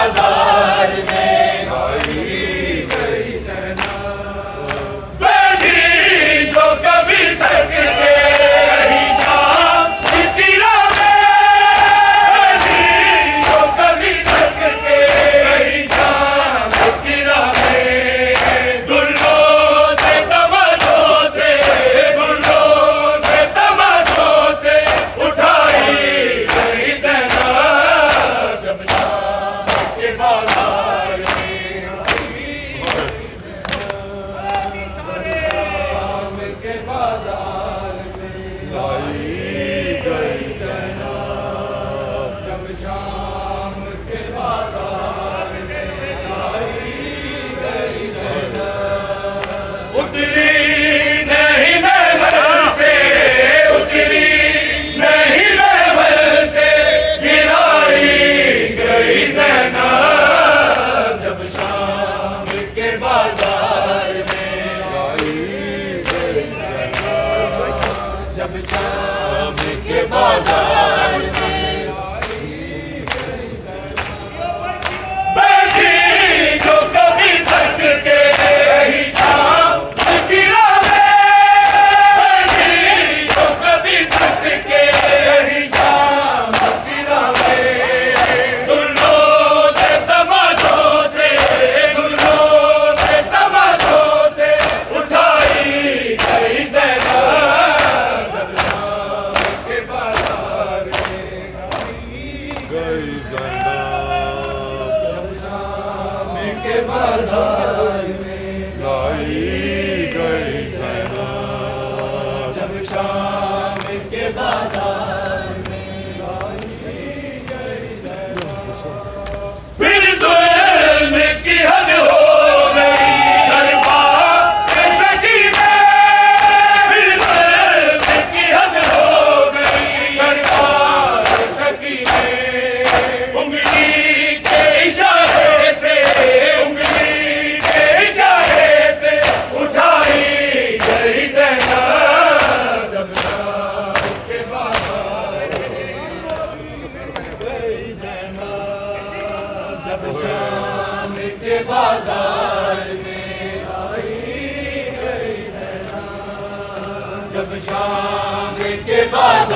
बाजार में आई गई ज़ैनब। बैठी जो कभी थक के रही शाम की राह में, बैठी जो कभी थक के रही शाम की राह में, दुर्रों से तमाचों से, दुर्रों से तमाचों से उठाई गई ज़ैनब जब शाम के बाजार में। शाम के बाजार में लाई गई ज़ैनब। जब शाम के बाजार में लाई गई ज़ैनब। उतरी नहीं महल से, उतरी नहीं महल से, गिराई गई ज़ैनब जब शाम के बाजार में लाई गई ज़ैनब। जब शाम के बाजार में बैठी जो कभी थक के रही शाम की राह में, बैठी जो कभी थक के रही शाम की राह में, दुर्रों से तमाचों से, दुर्रों से तमाचों से उठाई गई ज़ैनब जब शाम के बाजार में गई ज़ैनब। शाम के बाजार में लाई गई ज़ैनब। जब शाम के बाजार में फिर जुल्म की हद हो गई दरबार सकीने, फिर जुल्म की हद हो गई दरबार सकीने, उंगली के इशारे से, उंगली के इशारे से उठाई गई ज़ैनब जब शाम के बाजार में गई ज़ैनब। जब शाम के बाजार में आई गई ज़ैनब। जब शाम के बाजार